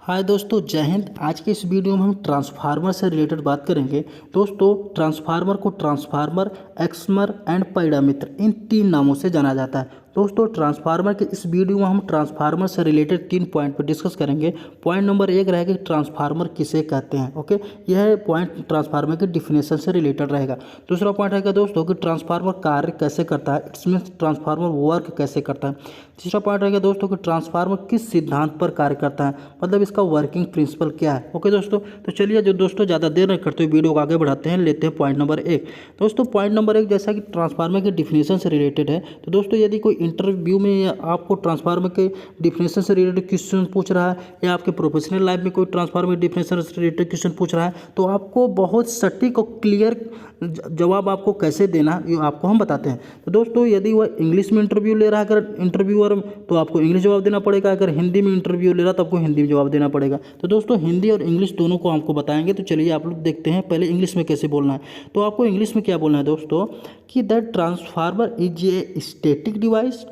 हाय दोस्तों, जय हिंद। आज के इस वीडियो में हम ट्रांसफार्मर से रिलेटेड बात करेंगे। दोस्तों, ट्रांसफार्मर को ट्रांसफार्मर, एक्समर एंड पैरामीटर इन तीन नामों से जाना जाता है। दोस्तों, ट्रांसफार्मर के इस वीडियो में हम ट्रांसफार्मर से रिलेटेड 3 पॉइंट पर डिस्कस करेंगे। पॉइंट नंबर 1 रहेगा कि ट्रांसफार्मर किसे कहते हैं। ओके, यह पॉइंट ट्रांसफार्मर के डिफिनेशन से रिलेटेड रहेगा। दूसरा पॉइंट रहेगा दोस्तों कि ट्रांसफार्मर कार्य कैसे करता है, इट्स मीन्स ट्रांसफार्मर वर्क कैसे करता है। तीसरा पॉइंट रहेगा दोस्तों कि ट्रांसफार्मर किस सिद्धांत पर कार्य करता है, मतलब इसका वर्किंग प्रिंसिपल क्या है। ओके दोस्तों, तो चलिए जो दोस्तों ज़्यादा देर नहीं करते हुए वीडियो को आगे बढ़ाते हैं, लेते हैं पॉइंट नंबर 1। दोस्तों, पॉइंट नंबर 1 जैसा कि ट्रांसफार्मर के डिफिनेशन से रिलेटेड है, तो दोस्तों यदि कोई इंटरव्यू में या आपको ट्रांसफार्मर के डिफिनेशन से रिलेटेड क्वेश्चन पूछ रहा है या आपके प्रोफेशनल लाइफ में कोई ट्रांसफार्मर डिफिनेशन से रिलेटेड क्वेश्चन पूछ रहा है, तो आपको बहुत सटीक और क्लियर जवाब आपको कैसे देना ये आपको हम बताते हैं। तो दोस्तों, यदि वह इंग्लिश में इंटरव्यू ले रहा है अगर इंटरव्यूअर, तो आपको इंग्लिश जवाब देना पड़ेगा। अगर हिंदी में इंटरव्यू ले रहा है तो आपको हिंदी में जवाब देना पड़ेगा। तो दोस्तों, हिंदी और इंग्लिश दोनों को हमको बताएंगे। तो चलिए आप लोग देखते हैं पहले इंग्लिश में कैसे बोलना है। तो आपको इंग्लिश में क्या बोलना है दोस्तों कि the transformer is a static device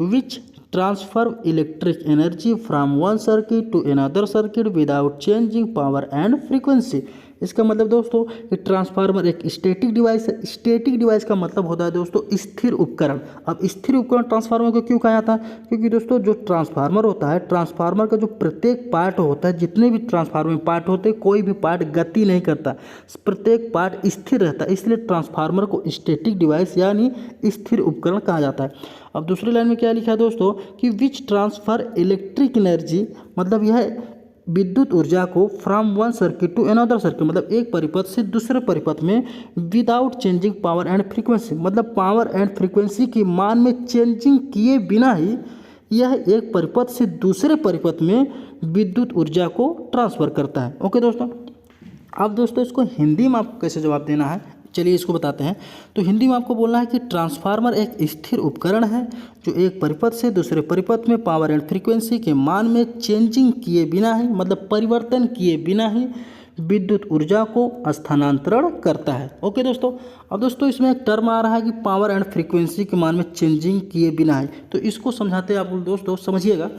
which transfer electric energy from one circuit to another circuit without changing power and frequency। इसका मतलब दोस्तों कि ट्रांसफार्मर एक स्टैटिक डिवाइस है। स्टैटिक डिवाइस का मतलब होता है दोस्तों स्थिर उपकरण। अब स्थिर उपकरण ट्रांसफार्मर को क्यों कहा जाता है? क्योंकि दोस्तों जो ट्रांसफार्मर होता है, ट्रांसफार्मर का जो प्रत्येक पार्ट होता है, जितने भी ट्रांसफार्मर पार्ट होते हैं, कोई भी पार्ट गति नहीं करता, प्रत्येक पार्ट स्थिर रहता है। इसलिए ट्रांसफार्मर को स्टैटिक डिवाइस यानी स्थिर उपकरण कहा जाता है। अब दूसरी लाइन में क्या लिखा है दोस्तों कि विच ट्रांसफर इलेक्ट्रिक एनर्जी, मतलब यह विद्युत ऊर्जा को from one circuit to another circuit, मतलब एक परिपथ से दूसरे परिपथ में without changing power and frequency, मतलब पावर एंड फ्रीक्वेंसी की मान में चेंजिंग किए बिना ही यह एक परिपथ से दूसरे परिपथ में विद्युत ऊर्जा को ट्रांसफर करता है। ओके दोस्तों, अब दोस्तों इसको हिंदी में आपको कैसे जवाब देना है, चलिए इसको बताते हैं। तो हिंदी में आपको बोलना है कि ट्रांसफार्मर एक स्थिर उपकरण है जो एक परिपथ से दूसरे परिपथ में पावर एंड फ्रीक्वेंसी के मान में चेंजिंग किए बिना ही, मतलब परिवर्तन किए बिना ही विद्युत ऊर्जा को स्थानांतरण करता है। ओके दोस्तों, अब दोस्तों इसमें एक टर्म आ रहा है कि पावर एंड फ्रीक्वेंसी के मान में चेंजिंग किए बिना है। तो इसको समझाते हैं आप दोस्तों, समझिएगा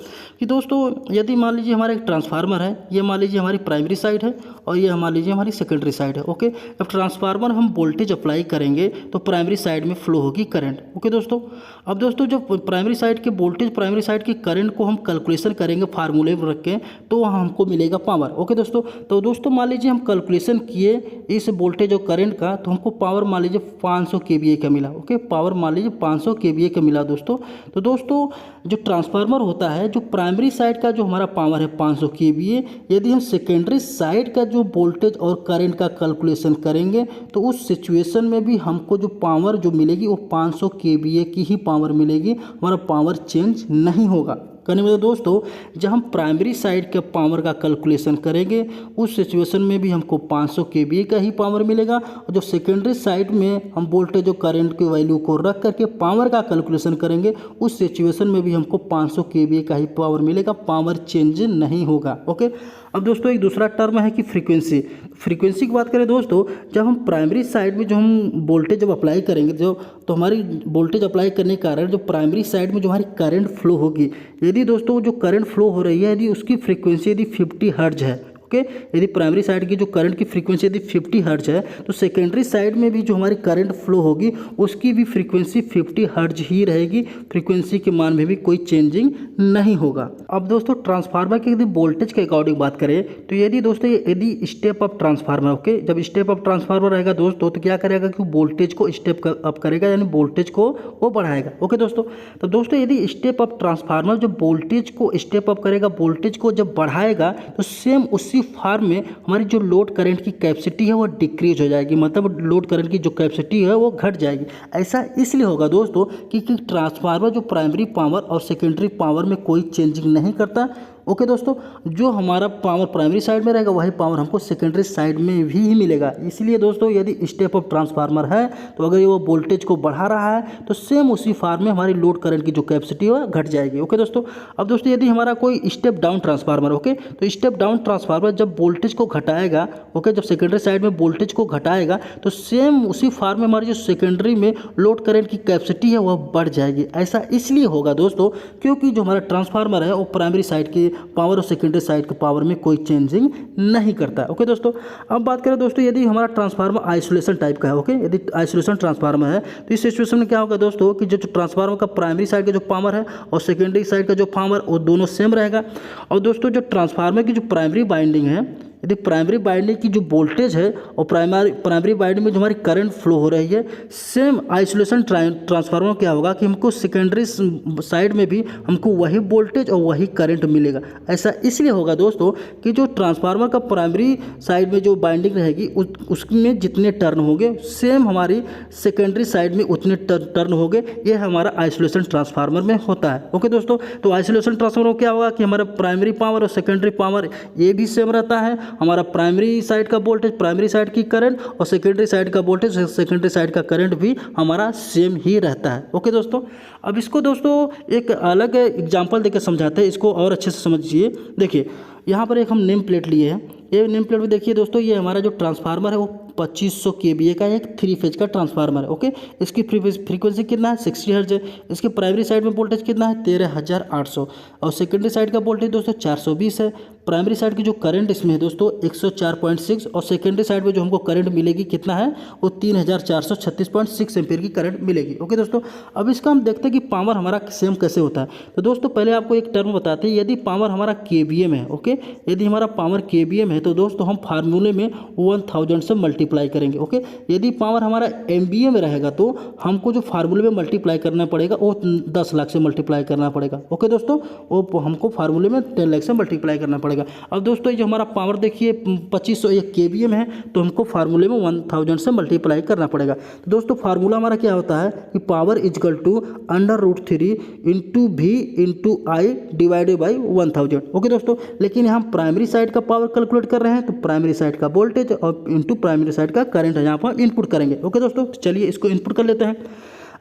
कि दोस्तों यदि मान लीजिए हमारा एक ट्रांसफार्मर है, ये मान लीजिए हमारी प्राइमरी साइड है और ये मान लीजिए हमारी सेकेंडरी साइड है। ओके, अब ट्रांसफार्मर हम वोल्टेज अप्लाई करेंगे तो प्राइमरी साइड में फ्लो होगी करंट। ओके दोस्तों, अब दोस्तों जो प्राइमरी साइड के वोल्टेज, प्राइमरी साइड के करंट को हम कैलकुलेशन करेंगे फार्मूले रख के, तो वहाँ हमको मिलेगा पावर। ओके दोस्तों, तो दोस्तों मान लीजिए हम कैलकुलेशन किए इस वोल्टेज और करंट का, तो हमको पावर मान लीजिए 500 kVA का मिला। ओके, पावर मान लीजिए 500 kVA का मिला दोस्तों। तो दोस्तों जो ट्रांसफार्मर होता है, जो प्राइमरी साइड का जो हमारा पावर है 500 kVA, यदि हम सेकेंडरी साइड का जो वोल्टेज और करंट का कैलकुलेशन करेंगे तो उस सिचुएशन में भी हमको जो पावर जो मिलेगी वो 500 kVA की ही पावर मिलेगी, हमारा पावर चेंज नहीं होगा। कहने में दोस्तों जब हम प्राइमरी साइड के पावर का कैलकुलेशन करेंगे उस सिचुएशन में भी हमको 500 kVA का ही पावर मिलेगा, और जो सेकेंडरी साइड में हम वोल्टेज और करंट की वैल्यू को रख करके पावर का कैलकुलेशन करेंगे उस सिचुएशन में भी हमको 500 kVA का ही पावर मिलेगा, पावर चेंज नहीं होगा। ओके, अब दोस्तों एक दूसरा टर्म है कि फ्रीक्वेंसी। फ्रीक्वेंसी की बात करें दोस्तों, जब हम प्राइमरी साइड में जो हम वोल्टेज जब अप्लाई करेंगे, जो तो हमारी वोल्टेज अप्लाई करने के कारण जो प्राइमरी साइड में जो हमारी करंट फ्लो होगी, यदि दोस्तों जो करंट फ्लो हो रही है यदि उसकी फ्रीक्वेंसी यदि 50 हर्ट्ज है, ओके, यदि प्राइमरी साइड की जो करंट की फ्रीक्वेंसी यदि 50 हर्ट्ज है, तो सेकेंडरी साइड में भी जो हमारी करंट फ्लो होगी उसकी भी फ्रीक्वेंसी 50 हर्ट्ज ही रहेगी, फ्रीक्वेंसी के मान में भी कोई चेंजिंग नहीं होगा। अब दोस्तों ट्रांसफार्मर की यदि वोल्टेज के अकॉर्डिंग बात करें तो यदि दोस्तों यदि स्टेप अप ट्रांसफार्मर, ओके, जब स्टेप अप ट्रांसफार्मर रहेगा दोस्तों तो क्या करेगा कि वोल्टेज को स्टेप अप करेगा, यानी वोल्टेज को वो बढ़ाएगा। ओके दोस्तों, तो दोस्तों यदि स्टेप अप ट्रांसफार्मर जो वोल्टेज को स्टेप अप करेगा, वोल्टेज को जब बढ़ाएगा तो सेम उसी फार्म में हमारी जो लोड करंट की कैपेसिटी है वो डिक्रीज हो जाएगी, मतलब लोड करंट की जो कैपेसिटी है वो घट जाएगी। ऐसा इसलिए होगा दोस्तों कि ट्रांसफार्मर जो प्राइमरी पावर और सेकेंडरी पावर में कोई चेंजिंग नहीं करता। ओके दोस्तों, जो हमारा पावर प्राइमरी साइड में रहेगा वही पावर हमको सेकेंडरी साइड में भी मिलेगा। इसलिए दोस्तों यदि स्टेप अप ट्रांसफार्मर है तो अगर ये वो वोल्टेज को बढ़ा रहा है तो सेम उसी फार्म में हमारी लोड करंट की जो कैपेसिटी है घट जाएगी। ओके दोस्तों, अब दोस्तों यदि हमारा कोई स्टेप डाउन ट्रांसफार्मर, ओके, तो स्टेप डाउन ट्रांसफार्मर जब वोल्टेज को घटाएगा, ओके, जब सेकेंडरी साइड में वोल्टेज को घटाएगा तो सेम उसी फार्म में हमारी जो सेकेंडरी में लोड करंट की कैपेसिटी है वह बढ़ जाएगी। ऐसा इसलिए होगा दोस्तों क्योंकि जो हमारा ट्रांसफार्मर है वो प्राइमरी साइड की पावर और सेकेंडरी साइड के पावर में कोई चेंजिंग नहीं करता है। ओके दोस्तों, अब बात करें दोस्तों यदि हमारा ट्रांसफार्मर आइसोलेशन टाइप का है, ओके, यदि आइसोलेशन ट्रांसफार्मर है तो इस सिचुएशन में क्या होगा दोस्तों कि जो ट्रांसफार्मर का प्राइमरी साइड का जो पावर है और सेकेंडरी साइड का जो पावर वो दोनों सेम रहेगा। और दोस्तों जो ट्रांसफार्मर की जो प्राइमरी बाइंडिंग है, यदि प्राइमरी बाइंडिंग की जो वोल्टेज है और प्राइमरी बाइंडिंग में जो हमारी करंट फ्लो हो रही है, सेम आइसोलेशन ट्रांसफार्मर क्या होगा कि हमको सेकेंडरी साइड में भी हमको वही वोल्टेज और वही करंट मिलेगा। ऐसा इसलिए होगा दोस्तों कि जो ट्रांसफार्मर का प्राइमरी साइड में जो बाइंडिंग रहेगी उसमें जितने टर्न होंगे सेम हमारी सेकेंडरी साइड में उतने टर्न होंगे। ये हमारा आइसोलेशन ट्रांसफार्मर में होता है। ओके दोस्तों, तो आइसोलेशन ट्रांसफार्मर में क्या होगा कि हमारा प्राइमरी पावर और सेकेंडरी पावर ये भी सेम रहता है। हमारा प्राइमरी साइड का वोल्टेज, प्राइमरी साइड की करंट और सेकेंडरी साइड का वोल्टेज, सेकेंडरी साइड का करंट भी हमारा सेम ही रहता है। ओके दोस्तों, अब इसको दोस्तों एक अलग एग्जांपल देकर समझाते हैं, इसको और अच्छे से समझिए। देखिए यहाँ पर एक हम नेम प्लेट लिए हैं। ये नेम प्लेट में देखिए दोस्तों, ये हमारा जो ट्रांसफार्मर है वो 2500 kVA का एक 3 फेज का ट्रांसफार्मर है। ओके, इसकी फ्रीक्वेंसी कितना है 60 हर्ट्ज है। इसके प्राइमरी साइड में वोल्टेज कितना है 13800 और सेकेंडरी साइड का वोल्टेज दोस्तों 420 है। प्राइमरी साइड की जो करंट इसमें है दोस्तों 104.6 और सेकेंडरी साइड में जो हमको करंट मिलेगी कितना है वो 3436.6 एम्पीयर की करंट मिलेगी। ओके दोस्तों, अब इसका हम देखते हैं कि पावर हमारा सेम कैसे होता है। तो दोस्तों पहले आपको एक टर्म बताते हैं, यदि पावर हमारा kVA में है, ओके, यदि हमारा पावर kVA में है तो दोस्तों हम फार्मूले में 1000 से मल्टीप्लाई करेंगे। ओके, यदि पावर हमारा MVA में रहेगा तो हमको जो फार्मूले में मल्टीप्लाई करना पड़ेगा वो 10 लाख से मल्टीप्लाई करना पड़ेगा। ओके दोस्तों, वो हमको फार्मूले में 10 लाख से मल्टीप्लाई करना पड़ेगा। अब दोस्तों ये हमारा पावर देखिए 2500 एक kVA में है तो हमको फार्मूले में 1000 से मल्टीप्लाई करना पड़ेगा। तो दोस्तों फार्मूला हमारा क्या होता है कि power equal to √3 into V into I divided by 1000। Okay दोस्तों, लेकिन हम प्राइमरी साइड का पावर कैलकुलेट कर रहे हैं तो प्राइमरी साइड का वोल्टेज और इंटू प्राइमरी साइड का करंट है, यहाँ पर इनपुट करेंगे। ओके दोस्तों, चलिए इसको इनपुट कर लेते हैं।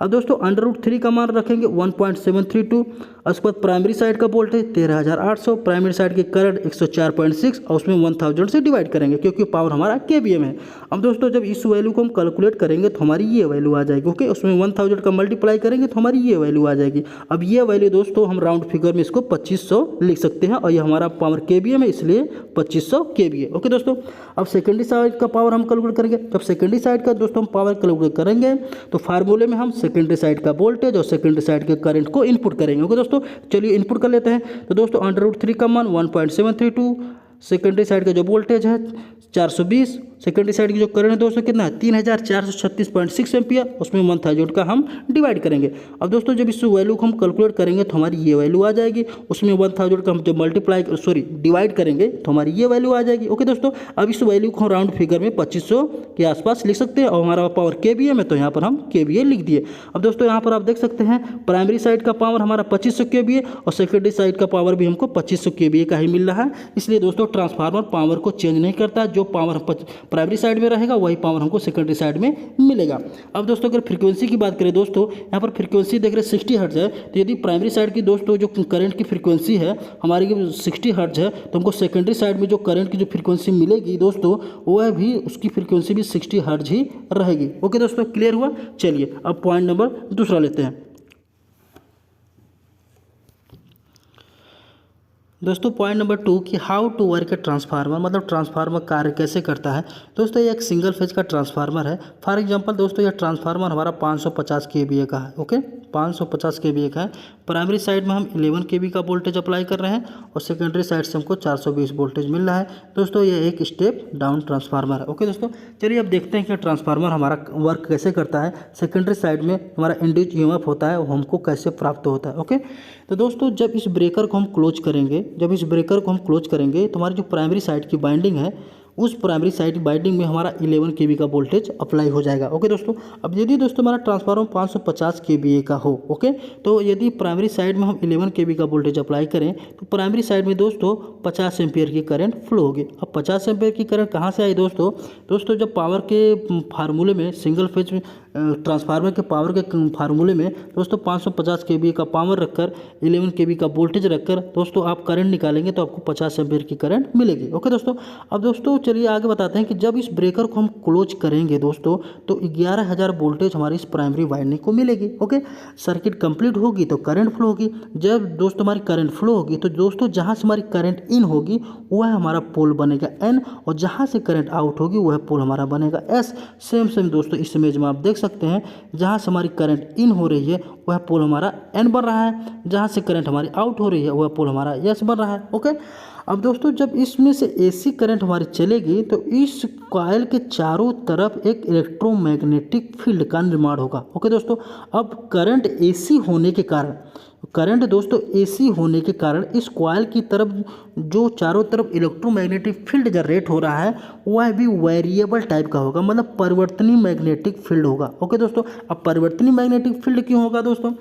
अब दोस्तों √3 का मान रखेंगे 1.732 और उसके बाद प्राइमरी साइड का वोल्टेज 13800, प्राइमरी साइड की करंट 104.6 और उसमें 1000 से डिवाइड करेंगे क्योंकि पावर हमारा kVA में है। अब दोस्तों जब इस वैल्यू को हम कैलकुलेट करेंगे तो हमारी ये वैल्यू आ जाएगी। ओके, उसमें 1000 का मल्टीप्लाई करेंगे तो हमारी ये वैल्यू आ जाएगी। अब ये वैल्यू दोस्तों हम राउंड फिगर में इसको 2500 लिख सकते हैं और ये हमारा पावर kVA में इसलिए 2500 kVA। ओके दोस्तों, अब सेकेंडरी साइड का पावर हम कैलकुलेट करेंगे। जब सेकेंडरी साइड का दोस्तों हम पावर कैलकुलेट करेंगे तो फार्मूले में हम सेकेंडरी साइड का वोल्टेज और सेकेंडरी साइड के करंट को इनपुट करेंगे। ओके दोस्तों, चलिए इनपुट कर लेते हैं। तो दोस्तों √3 का मान 1.732, सेकेंडरी साइड का जो वोल्टेज है 420, सेकेंडरी साइड की जो करंट है दोस्तों कितना है 3436.6 एम्पियर, उसमें 1000 का हम डिवाइड करेंगे। अब दोस्तों जब इस वैल्यू को हम कैलकुलेट करेंगे तो हमारी ये वैल्यू आ जाएगी। उसमें 1000 का हम जब डिवाइड करेंगे तो हमारी ये वैल्यू आ जाएगी। ओके दोस्तों, अब इस वैल्यू को हम राउंड फिगर में 2500 के आसपास लिख सकते हैं और हमारा पावर kVA में तो यहाँ पर हम kVA लिख दिए। अब दोस्तों यहाँ पर आप देख सकते हैं प्राइमरी साइड का पावर हमारा 2500 kVA और सेकेंडरी साइड का पावर भी हमको 2500 kVA का ही मिल रहा है। इसलिए दोस्तों ट्रांसफार्मर पावर को चेंज नहीं करता, जो पावर प्राइमरी साइड में रहेगा वही पावर हमको सेकेंडरी साइड में मिलेगा। अब दोस्तों अगर फ्रीक्वेंसी की बात करें दोस्तों, यहाँ पर फ्रीक्वेंसी देख रहे 60 हर्ट्ज है, तो यदि प्राइमरी साइड की दोस्तों जो करंट की फ्रीक्वेंसी है हमारी 60 हर्ट्ज है तो हमको सेकेंडरी साइड में जो करंट की जो फ्रीक्वेंसी मिलेगी दोस्तों वह भी उसकी फ्रीक्वेंसी भी 60 हर्ट्ज ही रहेगी। ओके दोस्तों, क्लियर हुआ। चलिए अब पॉइंट नंबर दूसरा लेते हैं। दोस्तों पॉइंट नंबर 2 कि how to work a transformer, मतलब ट्रांसफार्मर कार्य कैसे करता है। दोस्तों ये एक सिंगल फेज का ट्रांसफार्मर है। फॉर एग्जांपल दोस्तों ये ट्रांसफार्मर हमारा 550 kVA का है। ओके, 550 kVA का है। प्राइमरी साइड में हम 11 kV का वोल्टेज अप्लाई कर रहे हैं और सेकेंडरी साइड से हमको 420 वोल्टेज मिल रहा है। दोस्तों ये एक स्टेप डाउन ट्रांसफार्मर है। ओके दोस्तों, चलिए अब देखते हैं कि ट्रांसफार्मर हमारा वर्क कैसे करता है। सेकेंडरी साइड में हमारा इंड्यूस ईएमएफ होता है वो हमको कैसे प्राप्त होता है। ओके, तो दोस्तों जब इस ब्रेकर को हम क्लोज करेंगे तो हमारी जो प्राइमरी साइड की बाइंडिंग है उस प्राइमरी साइड बाइंडिंग में हमारा 11 kV का वोल्टेज अप्लाई हो जाएगा। ओके दोस्तों, अब यदि दोस्तों हमारा ट्रांसफार्मर 550 kVA का हो, ओके, तो यदि प्राइमरी साइड में हम 11 kV का वोल्टेज अप्लाई करें तो प्राइमरी साइड में दोस्तों 50 एम्पियर की करंट फ्लो होगी। अब 50 एम्पियर की करंट कहाँ से आई दोस्तों जब पावर के फार्मूले में सिंगल फेज ट्रांसफार्मर के पावर के फार्मूले में दोस्तों 550 kVA का पावर रखकर 11 kV का वोल्टेज रखकर दोस्तों आप करंट निकालेंगे तो आपको 50 एम्पीयर की करंट मिलेगी। ओके दोस्तों, अब दोस्तों चलिए आगे बताते हैं कि जब इस ब्रेकर को हम क्लोज करेंगे दोस्तों तो 11,000 वोल्टेज हमारी इस प्राइमरी वाइंडिंग को मिलेगी। ओके, सर्किट कंप्लीट होगी तो करंट फ्लो होगी। जब दोस्तों हमारी करंट फ्लो होगी तो दोस्तों जहाँ से हमारी करंट इन होगी वह हमारा पोल बनेगा N, और जहाँ से करंट आउट होगी वह पोल हमारा बनेगा S। सेम दोस्तों इस इमेज में आप देख सकते हैं, जहाँ से हमारी करंट इन हो रही है वह पोल हमारा N बन रहा है, जहाँ से करंट हमारी आउट हो रही है वह पोल हमारा S बन रहा है। ओके, अब दोस्तों जब इसमें से AC करंट हमारी चलेगी तो इस कॉइल के चारों तरफ एक इलेक्ट्रोमैग्नेटिक फील्ड का निर्माण होगा। ओके दोस्तों, अब करंट AC होने के कारण इस कॉइल की तरफ जो चारों तरफ इलेक्ट्रोमैग्नेटिक फील्ड जनरेट हो रहा है वह भी वेरिएबल टाइप का होगा, मतलब परिवर्तनीय मैग्नेटिक फील्ड होगा। ओके दोस्तों, अब परिवर्तनीय मैग्नेटिक फील्ड क्यों होगा दोस्तों?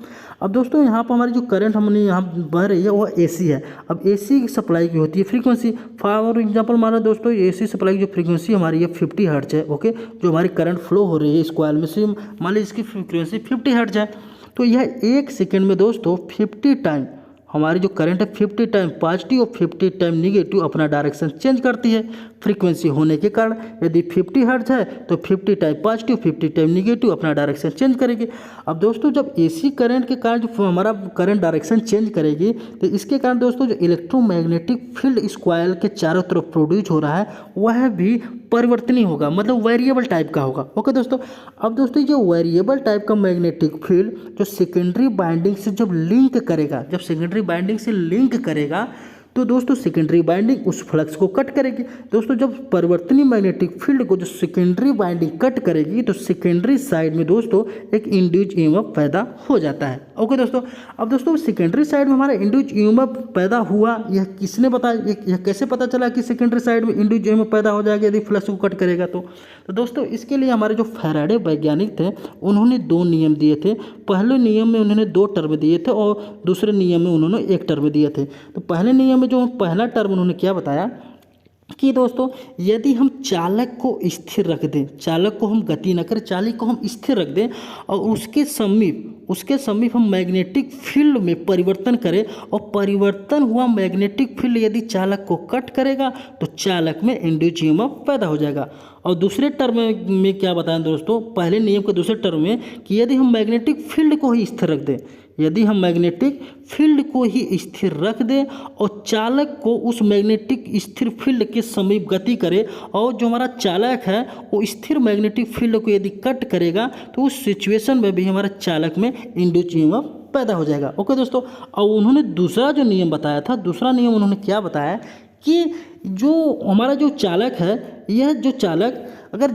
अब दोस्तों यहाँ पर हमारी जो करंट हमने यहाँ बह रही है वह AC है। अब AC सप्लाई की होती है फ्रीक्वेंसी, फॉर एग्जांपल माना दोस्तों AC सप्लाई की जो फ्रीक्वेंसी हमारी है 50 हर्ट्ज है। ओके, जो हमारी करंट फ्लो हो रही है इस कॉइल में से मान लीजिए इसकी फ्रीक्वेंसी 50 हर्ट्ज है, तो यह 1 सेकेंड में दोस्तों 50 टाइम हमारी जो करंट है 50 टाइम पॉजिटिव और 50 टाइम निगेटिव अपना डायरेक्शन चेंज करती है फ्रीक्वेंसी होने के कारण। यदि 50 हर्ट्ज है तो 50 टाइम पॉजिटिव 50 टाइम निगेटिव अपना डायरेक्शन चेंज करेगी। अब दोस्तों जब AC करंट के कारण जो हमारा करंट डायरेक्शन चेंज करेगी तो इसके कारण दोस्तों जो इलेक्ट्रोमैग्नेटिक फील्ड इस कॉइल के चारों तरफ प्रोड्यूस हो रहा है वह भी परिवर्तनीय होगा, मतलब वेरिएबल टाइप का होगा। ओके दोस्तों, अब दोस्तों जो वेरिएबल टाइप का मैग्नेटिक फील्ड जो सेकेंडरी बाइंडिंग से जब सेकेंडरी बाइंडिंग से लिंक करेगा तो दोस्तों सेकेंडरी बाइंडिंग उस फ्लक्स को कट करेगी। दोस्तों जब परिवर्तनीय मैग्नेटिक फील्ड को जो सेकेंडरी बाइंडिंग कट करेगी तो सेकेंडरी साइड में दोस्तों एक इंड्यूस EMF पैदा हो जाता है। ओके दोस्तों, अब दोस्तों सेकेंडरी साइड में हमारा इंड्यूस EMF पैदा हुआ, यह किसने बताया, यह कैसे पता चला कि सेकेंडरी साइड में इंड्यूस EMF पैदा हो जाएगा यदि फ्लक्स को कट करेगा तो दोस्तों इसके लिए हमारे जो फैराडे वैज्ञानिक थे उन्होंने 2 नियम दिए थे। पहले नियम में उन्होंने 2 टर्म दिए थे और दूसरे नियम में उन्होंने 1 टर्म दिए थे। तो पहले नियम में जो पहला टर्म उन्होंने क्या बताया कि दोस्तों यदि हम चालक को स्थिर रख दें, चालक को हम गति न करें, चालक को हम स्थिर रख दें और उसके समीप हम मैग्नेटिक फील्ड में परिवर्तन करें और परिवर्तन हुआ मैग्नेटिक फील्ड यदि चालक को कट करेगा तो चालक में इंड्यूस EMF पैदा हो जाएगा। और दूसरे टर्म में क्या बताएं दोस्तों, पहले नियम के दूसरे टर्म में कि यदि हम मैग्नेटिक फील्ड को ही स्थिर रख दें और चालक को उस मैग्नेटिक स्थिर फील्ड के समीप गति करे और जो हमारा चालक है वो स्थिर मैग्नेटिक फील्ड को यदि कट करेगा तो उस सिचुएशन में भी हमारा चालक में इंड्यूस EMF पैदा हो जाएगा। ओके दोस्तों, और उन्होंने दूसरा जो नियम बताया था, दूसरा नियम उन्होंने क्या बताया कि जो हमारा जो चालक है, यह जो चालक अगर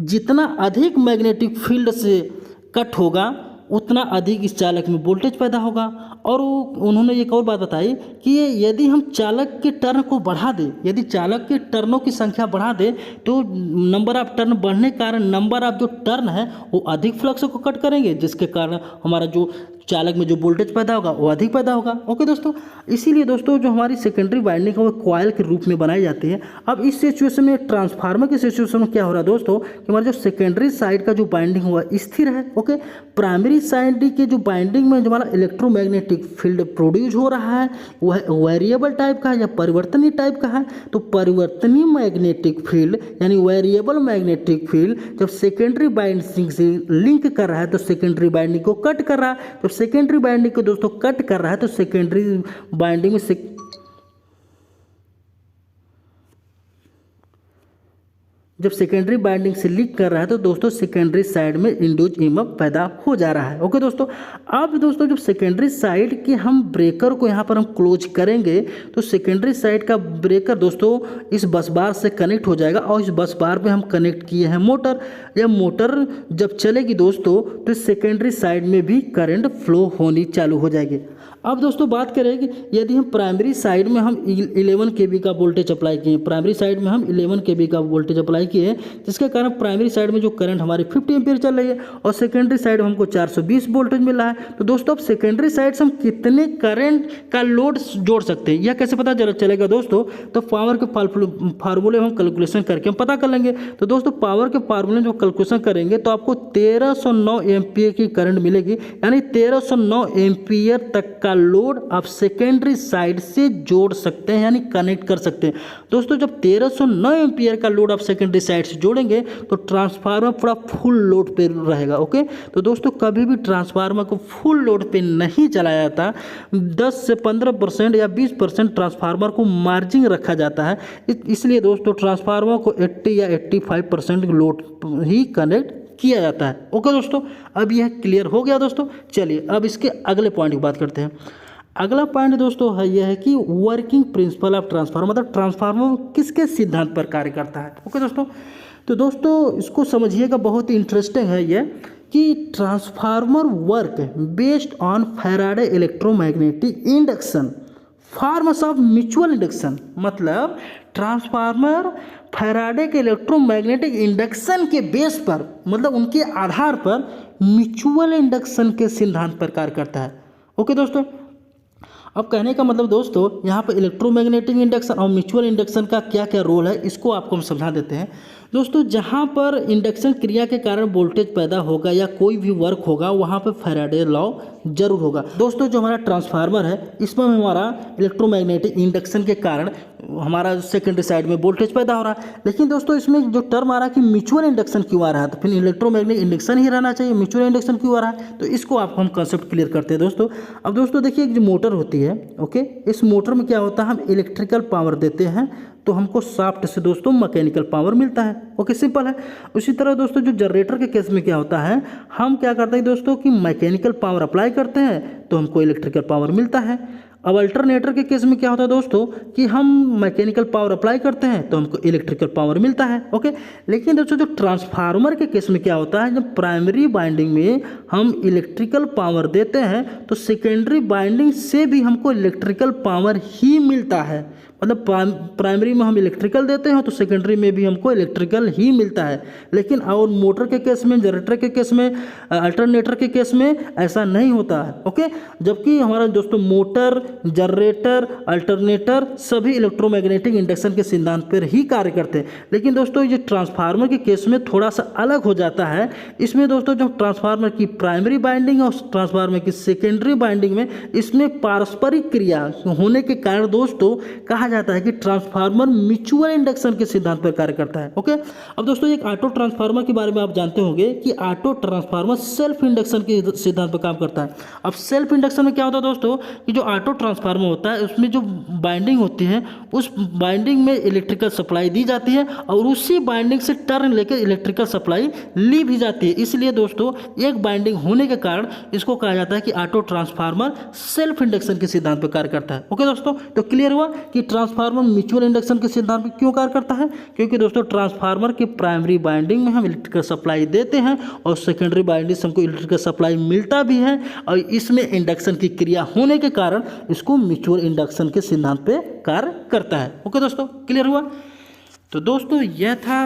जितना अधिक मैग्नेटिक फील्ड से कट होगा उतना अधिक इस चालक में वोल्टेज पैदा होगा। और उन्होंने एक और बात बताई कि यदि हम चालक के टर्न को बढ़ा दें, यदि चालक के टर्नों की संख्या बढ़ा दें तो नंबर ऑफ टर्न बढ़ने के कारण नंबर ऑफ जो टर्न है वो अधिक फ्लक्स को कट करेंगे, जिसके कारण हमारा जो चालक में जो वोल्टेज पैदा होगा वो अधिक पैदा होगा। ओके दोस्तों, इसीलिए दोस्तों जो हमारी सेकेंडरी वाइंडिंग है वो कॉइल के रूप में बनाई जाती है। अब इस सिचुएशन में ट्रांसफार्मर की सिचुएशन में क्या हो रहा है दोस्तों कि हमारा जो सेकेंडरी साइड का जो बाइंडिंग हुआ स्थिर है। ओके, प्राइमरी साइड के जो बाइंडिंग में जो हमारा इलेक्ट्रोमैग्नेटिक फील्ड प्रोड्यूस हो रहा है वह वेरिएबल टाइप का है या परिवर्तनीय टाइप का है। तो परिवर्तनीय मैग्नेटिक फील्ड यानी वेरिएबल मैग्नेटिक फील्ड जब सेकेंडरी बाइंडिंग से लिंक कर रहा है तो सेकेंडरी बाइंडिंग को कट कर रहा है। तो सेकेंडरी बाइंडिंग को दोस्तों कट कर रहा है तो सेकेंडरी बाइंडिंग में जब सेकेंडरी बाइंडिंग से लिंक कर रहा है तो दोस्तों सेकेंडरी साइड में इंड्यूस EMF पैदा हो जा रहा है। ओके दोस्तों, अब दोस्तों जब सेकेंडरी साइड के हम ब्रेकर को यहाँ पर हम क्लोज करेंगे तो सेकेंडरी साइड का ब्रेकर दोस्तों इस बस बार से कनेक्ट हो जाएगा और इस बस बार पे हम कनेक्ट किए हैं मोटर। यह मोटर जब चलेगी दोस्तों तो सेकेंडरी साइड में भी करंट फ्लो होनी चालू हो जाएगी। अब दोस्तों बात करें कि यदि हम प्राइमरी साइड में हम 11 kV का वोल्टेज अप्लाई किए, प्राइमरी साइड में हम 11 kV का वोल्टेज अप्लाई किए, जिसके कारण प्राइमरी साइड में जो करंट हमारी 50 एम्पीयर चल रही है और सेकेंडरी साइड में हमको 420 वोल्टेज मिल रहा है। तो दोस्तों अब सेकेंडरी साइड से हम कितने करंट का लोड जोड़ सकते हैं, यह कैसे पता चलेगा दोस्तों? तो पावर के फार्मूले हम कैलकुलेशन करके हम पता कर लेंगे। तो दोस्तों पावर के फार्मूले जो कैलकुलेशन करेंगे तो आपको 1309 एम्पीयर की करंट मिलेगी, यानी 1309 एम्पीयर तक का लोड आप सेकेंडरी साइड से जोड़ सकते हैं, यानी कनेक्ट कर सकते हैं। दोस्तों जब 1309 एम्पीयर का लोड आप सेकेंडरी साइड से जोड़ेंगे तो ट्रांसफार्मर पूरा फुल लोड पे रहेगा। ओके, तो दोस्तों कभी भी ट्रांसफार्मर को फुल लोड पे नहीं चलाया जाता, 10 से 15% या 20% ट्रांसफार्मर को मार्जिन रखा जाता है। इसलिए दोस्तों ट्रांसफार्मर को 80 या 85% लोड ही कनेक्ट किया जाता है। ओके दोस्तों, अब यह क्लियर हो गया दोस्तों। चलिए अब इसके अगले पॉइंट की बात करते हैं। अगला पॉइंट दोस्तों है यह है कि वर्किंग प्रिंसिपल ऑफ ट्रांसफार्मर, मतलब ट्रांसफार्मर किसके सिद्धांत पर कार्य करता है। ओके दोस्तों, तो दोस्तों इसको समझिएगा, बहुत ही इंटरेस्टिंग है यह कि transformer work based on Faraday electromagnetic induction forms of mutual induction, मतलब ट्रांसफार्मर फैराडे के इलेक्ट्रोमैग्नेटिक इंडक्शन के बेस पर, मतलब उनके आधार पर म्यूचुअल इंडक्शन के सिद्धांत पर कार्य करता है। ओके दोस्तों, अब कहने का मतलब दोस्तों यहाँ पर इलेक्ट्रोमैग्नेटिक इंडक्शन और म्यूचुअल इंडक्शन का क्या क्या रोल है, इसको आपको हम समझा देते हैं। दोस्तों जहाँ पर इंडक्शन क्रिया के कारण वोल्टेज पैदा होगा या कोई भी वर्क होगा, वहाँ पर फैराडे लॉ जरूर होगा। दोस्तों जो हमारा ट्रांसफार्मर है, इसमें हमारा इलेक्ट्रोमैग्नेटिक इंडक्शन के कारण हमारा सेकेंडरी साइड में वोल्टेज पैदा हो रहा है। लेकिन दोस्तों इसमें जो टर्म आ रहा है कि म्यूचुअल इंडक्शन क्यों आ रहा है, तो फिर इलेक्ट्रोमैग्नेटिक इंडक्शन ही रहना चाहिए, म्यूचुअल इंडक्शन क्यों आ रहा है, तो इसको आपको हम कंसेप्ट क्लियर करते हैं दोस्तों। अब दोस्तों देखिए, एक जो मोटर होती है, ओके, इस मोटर में क्या होता है, हम इलेक्ट्रिकल पावर देते हैं तो हमको शाफ्ट से दोस्तों मैकेनिकल पावर मिलता है। ओके, सिंपल है। उसी तरह दोस्तों जो जनरेटर के केस में क्या होता है, हम क्या करते हैं दोस्तों कि मैकेनिकल पावर अप्लाई करते हैं तो हमको इलेक्ट्रिकल पावर मिलता है। अब अल्टरनेटर के केस में क्या होता है दोस्तों कि हम मैकेनिकल पावर अप्लाई करते हैं तो हमको इलेक्ट्रिकल पावर मिलता है। ओके, लेकिन दोस्तों जो ट्रांसफार्मर के केस में क्या होता है, जब प्राइमरी बाइंडिंग में हम इलेक्ट्रिकल पावर देते हैं तो सेकेंडरी बाइंडिंग से भी हमको इलेक्ट्रिकल पावर ही मिलता है। मतलब प्राइमरी में हम इलेक्ट्रिकल देते हैं तो सेकेंडरी में भी हमको इलेक्ट्रिकल ही मिलता है। लेकिन और मोटर के केस में, जनरेटर के केस में, अल्टरनेटर के केस में ऐसा नहीं होता है। ओके, जबकि हमारा दोस्तों मोटर, जनरेटर, अल्टरनेटर सभी इलेक्ट्रोमैग्नेटिक इंडक्शन के सिद्धांत पर ही कार्य करते हैं। लेकिन दोस्तों ये ट्रांसफार्मर के केस में थोड़ा सा अलग हो जाता है। इसमें दोस्तों जो ट्रांसफार्मर की प्राइमरी बाइंडिंग और ट्रांसफार्मर की सेकेंडरी बाइंडिंग में इसमें पारस्परिक क्रिया होने के कारण दोस्तों कहा जाता है कि ट्रांसफार्मर म्यूचुअल इंडक्शन के सिद्धांत पर कार्य करता है। ओके, अब दोस्तों एक ऑटो ट्रांसफार्मर के बारे में आप जानते होंगे कि ऑटो ट्रांसफार्मर सेल्फ इंडक्शन के सिद्धांत पर काम करता है। अब सेल्फ इंडक्शन में क्या होता है दोस्तों कि जो ऑटो ट्रांसफार्मर होता है उसमें जो बाइंडिंग होती है, उस बाइंडिंग में इलेक्ट्रिकल सप्लाई दी जाती है और उसी बाइंडिंग से टर्न लेकर इलेक्ट्रिकल सप्लाई ली भी जाती है। इसलिए दोस्तों एक बाइंडिंग होने के कारण इसको कहा जाता है कि ऑटो ट्रांसफार्मर सेल्फ इंडक्शन के सिद्धांत पर कार्य करता है। ओके दोस्तों, तो क्लियर हुआ कि ट्रांसफार्मर म्यूचुअल इंडक्शन के सिद्धांत पर क्यों कार्य करता है, क्योंकि दोस्तों ट्रांसफार्मर के प्राइमरी बाइंडिंग में हम इलेक्ट्रिकल सप्लाई देते हैं और सेकेंडरी बाइंडिंग से हमको इलेक्ट्रिकल सप्लाई मिलता भी है और इसमें इंडक्शन की क्रिया होने के कारण इसको म्यूचुअल इंडक्शन के सिद्धांत पे कार्य करता है। ओके दोस्तों, क्लियर हुआ। तो दोस्तों यह था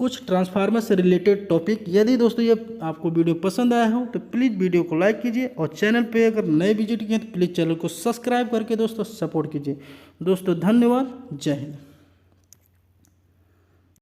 कुछ ट्रांसफार्मर से रिलेटेड टॉपिक। यदि दोस्तों ये आपको वीडियो पसंद आया हो तो प्लीज़ वीडियो को लाइक कीजिए और चैनल पे अगर नए विजिट किए तो प्लीज़ चैनल को सब्सक्राइब करके दोस्तों सपोर्ट कीजिए। दोस्तों धन्यवाद, जय हिंद।